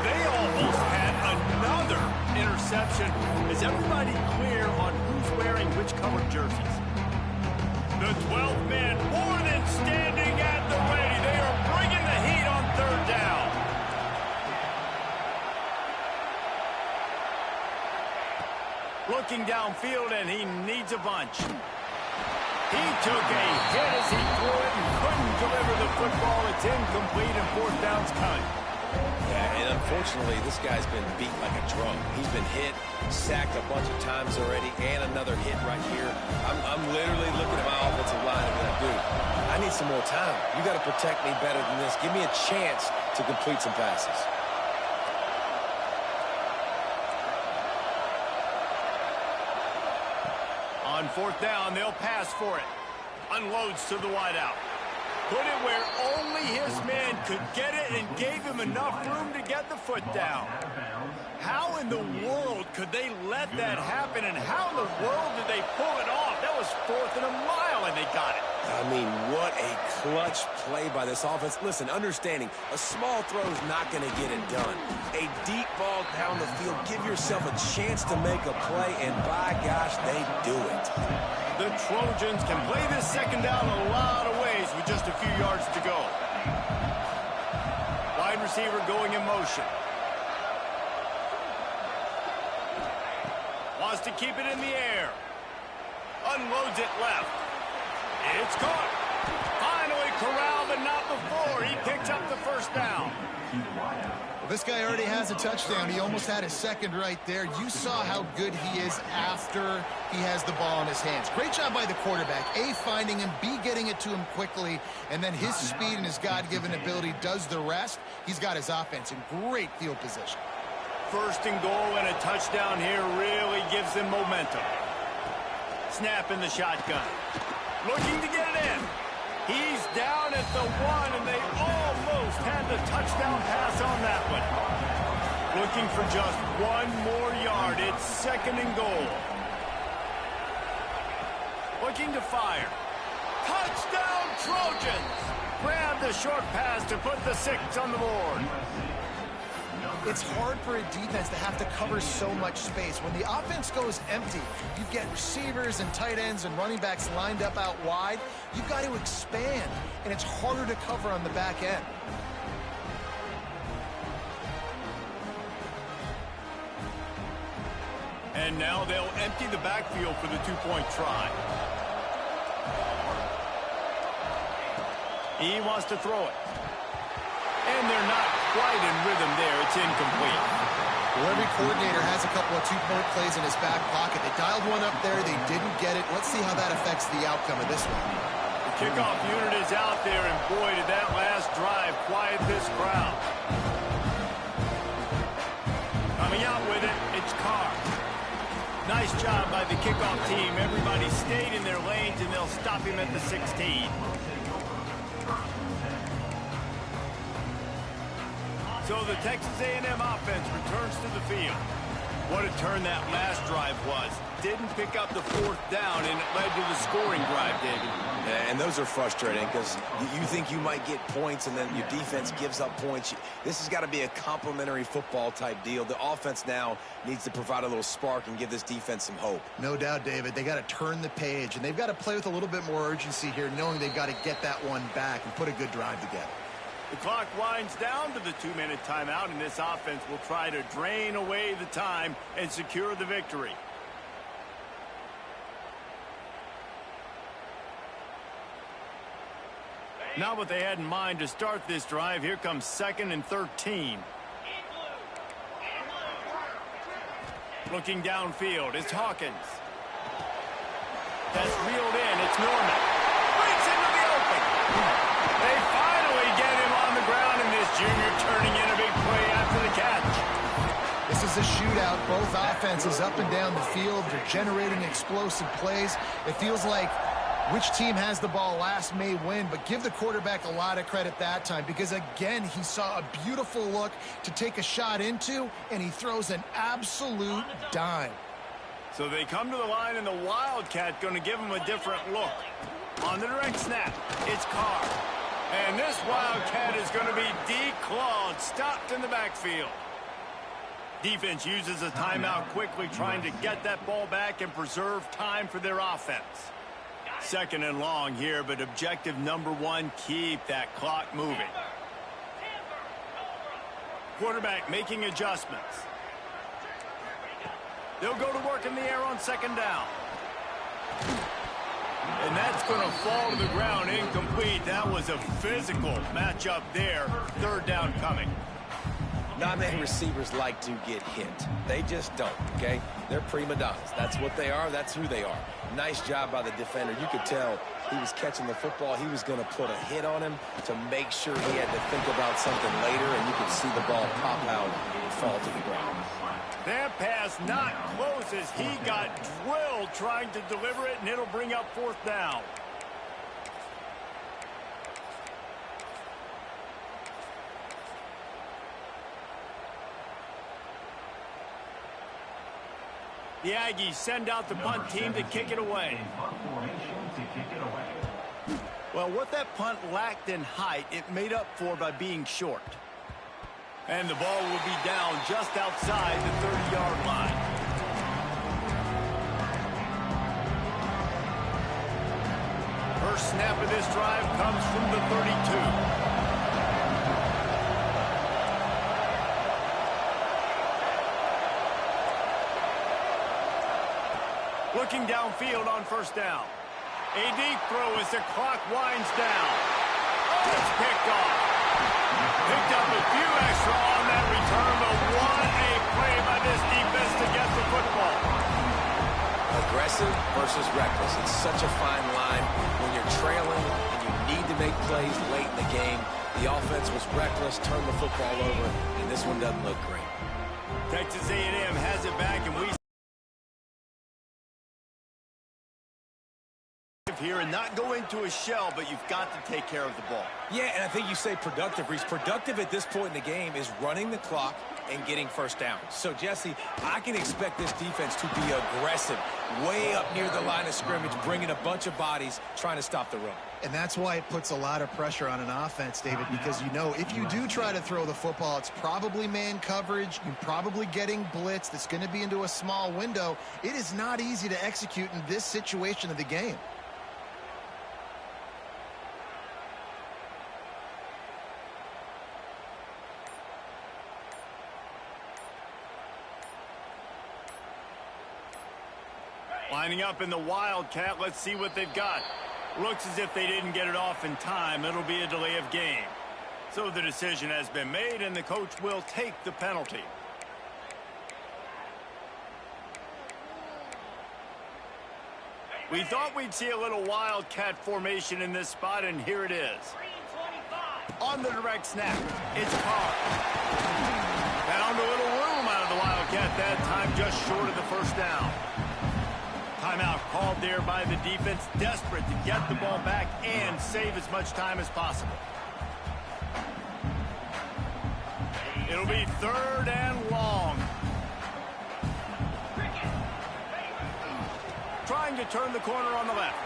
They almost had another interception. Is everybody clear on who's wearing which colored jerseys? The 12th man more than standing at the ready. They are bringing the heat on 3rd down. Looking downfield, and he needs a bunch. He took a hit as he threw it and couldn't deliver the football. It's incomplete, and 4th down's coming.
Yeah, and unfortunately, this guy's been beat like a drum. He's been hit, sacked a bunch of times already, and another hit right here. I'm literally looking at my offensive line and going, dude, I need some more time. You got to protect me better than this. Give me a chance to complete some passes.
On On fourth down, they'll pass for it. Unloads to the wideout. Put it where only his man could get it and gave him enough room to get the foot down. How in the world could they let that happen, and how in the world did they pull it off? That was 4th and a mile, and they got it.
I mean, what a clutch play by this offense. Listen, understanding, a small throw is not going to get it done. A deep ball down the field, give yourself a chance to make a play, and by gosh, they do it.
The Trojans can play this second down a lot of ways with just a few yards to go. Wide receiver going in motion. Wants to keep it in the air. Unloads it left. It's caught. Finally corralled, but not before. He picks up the first down.
Well, this guy already has a touchdown. He almost had his second right there. You saw how good he is after he has the ball in his hands. Great job by the quarterback. A, finding him, B, getting it to him quickly, and then his speed and his God-given ability does the rest. He's got his offense in great field position.
First and goal and a touchdown here really gives them momentum. Snap in the shotgun. Looking to get it in. He's down at the 1, and they almost had the touchdown pass on that one. Looking for just 1 more yard. It's 2nd and goal. Looking to fire. Touchdown, Trojans! Grab the short pass to put the 6 on the board.
It's hard for a defense to have to cover so much space. When the offense goes empty, you get receivers and tight ends and running backs lined up out wide. You've got to expand, and it's harder to cover on the back end.
And now they'll empty the backfield for the 2-point try. He wants to throw it. And they're not quite in rhythm there. It's incomplete.
Well, every coordinator has a couple of 2-point plays in his back pocket. They dialed one up there. They didn't get it. Let's see how that affects the outcome of this one.
The kickoff unit is out there, and boy, did that last drive quiet this crowd. Coming out with it, it's Carr. Nice job by the kickoff team. Everybody stayed in their lanes, and they'll stop him at the 16. So the Texas A&M offense returns to the field. What a turn that last drive was. Didn't pick up the 4th down, and it led to the scoring drive, David.
Yeah, and those are frustrating because you think you might get points, and then your defense gives up points. This has got to be a complimentary football type deal. The offense now needs to provide a little spark and give this defense some hope.
No doubt, David. They got to turn the page, and they've got to play with a little bit more urgency here, knowing they've got to get that one back and put a good drive together.
The clock winds down to the 2-minute timeout, and this offense will try to drain away the time and secure the victory. Now what they had in mind to start this drive, here comes 2nd and 13. Looking downfield, it's Hawkins. That's reeled in, it's Norman. Breaks into the open. They finally get him on the ground, and this junior turning in a big play after the catch.
This is a shootout. Both offenses up and down the field. They're generating explosive plays. It feels like which team has the ball last may win, but give the quarterback a lot of credit that time because, again, he saw a beautiful look to take a shot into, and he throws an absolute dime.
So they come to the line, and the Wildcat going to give him a different look. On the direct snap, it's Carr. And this Wildcat is going to be declawed, stopped in the backfield. Defense uses a timeout quickly, trying to get that ball back and preserve time for their offense. 2nd and long here, but objective number 1, keep that clock moving. Quarterback making adjustments. They'll go to work in the air on 2nd down. And that's going to fall to the ground incomplete. That was a physical matchup there. 3rd down coming.
Not many receivers like to get hit. They just don't, okay? They're prima donnas. That's what they are. That's who they are. Nice job by the defender. You could tell he was catching the football. He was going to put a hit on him to make sure he had to think about something later, and you could see the ball pop out and fall to the ground.
That pass not close as he got drilled trying to deliver it, and it'll bring up fourth down. The Aggies send out the punt team to kick it away. Well, what that punt lacked in height, it made up for by being short. And the ball will be down just outside the 30-yard line. First snap of this drive comes from the 32. Looking downfield on first down. A deep throw as the clock winds down. It's picked off. Picked up a few extra on that return, but what a play by this defense to get the football.
Aggressive versus reckless. It's such a fine line when you're trailing and you need to make plays late in the game. The offense was reckless, turned the football over, and this one doesn't look great.
Texas A&M has it back, and we here and not go into a shell, but you've got to take care of the ball.
Yeah, and I think you say productive, Reese. Productive at this point in the game is running the clock and getting first down. So, Jesse, I can expect this defense to be aggressive, way up near the line of scrimmage, bringing a bunch of bodies, trying to stop the run.
And that's why it puts a lot of pressure on an offense, David, because you know if you do try to throw the football, it's probably man coverage. You're probably getting blitz that's going to be into a small window. It is not easy to execute in this situation of the game.
Lining up in the Wildcat. Let's see what they've got. Looks as if they didn't get it off in time. It'll be a delay of game. So the decision has been made, and the coach will take the penalty. We thought we'd see a little Wildcat formation in this spot, and here it is. On the direct snap, it's Carr. Found a little room out of the Wildcat that time, just short of the first down. Timeout called there by the defense, desperate to get the ball back and save as much time as possible. It'll be third and long. Trying to turn the corner on the left.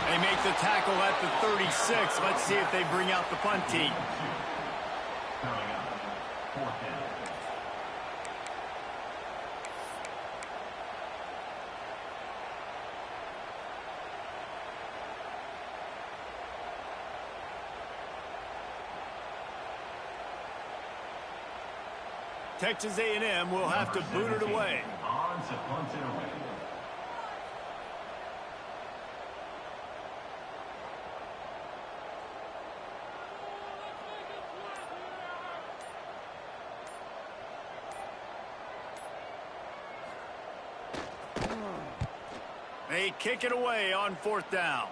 They make the tackle at the 36. Let's see if they bring out the punt team. Texas A&M will have to boot it away. They kick it away on fourth down.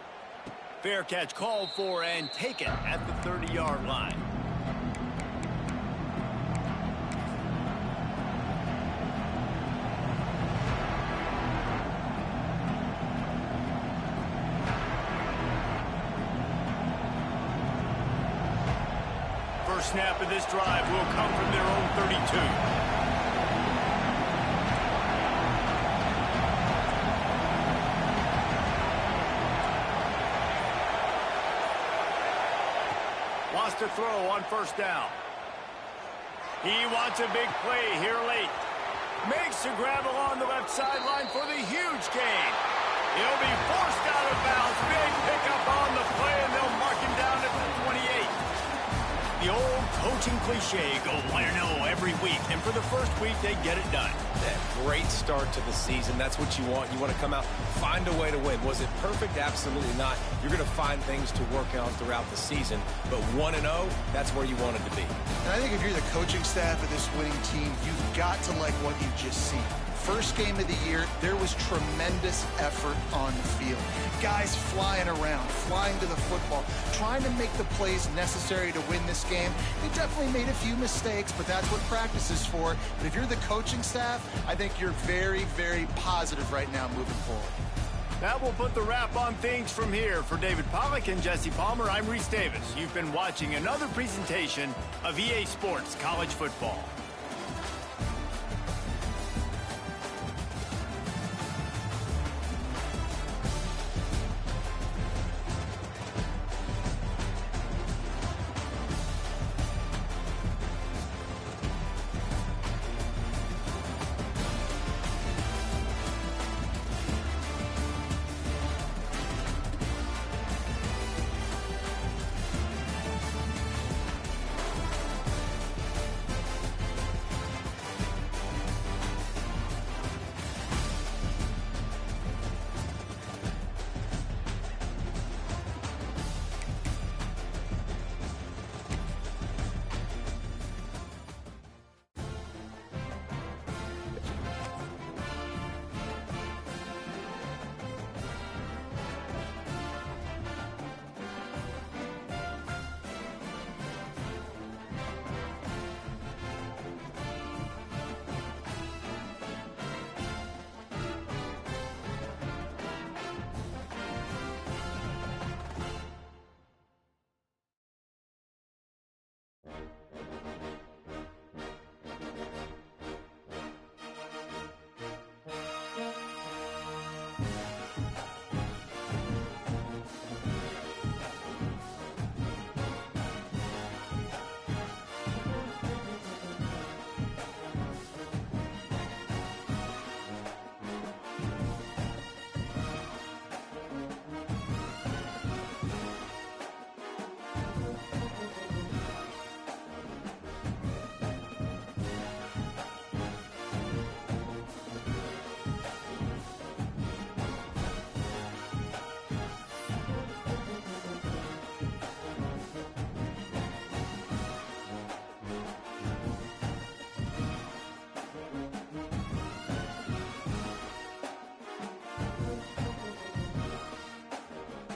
Fair catch called for and taken at the 30-yard line. First snap of this drive will come from their own 32. Wants to throw on first down. He wants a big play here late. Makes a grab along the left sideline for the huge gain. He'll be forced out of bounds. Big pickup on the play, and they'll mark him down at the 28. The old coaching cliche, go win or no every week. And for the first week, they get it done.
That great start to the season. That's what you want. You want to come out, find a way to win. Was it perfect? Absolutely not. You're going to find things to work on throughout the season. But 1-0, that's where you wanted to be.
And I think if you're the coaching staff of this winning team, you've got to like what you've just seen. first game of the year, there was tremendous effort on the field. Guys flying around, flying to the football, trying to make the plays necessary to win this game. They definitely made a few mistakes, but that's what practice is for. But if you're the coaching staff, I think you're very, very positive right now moving forward.
That will put the wrap on things from here. For David Pollack and Jesse Palmer, I'm Reese Davis. You've been watching another presentation of EA Sports College Football.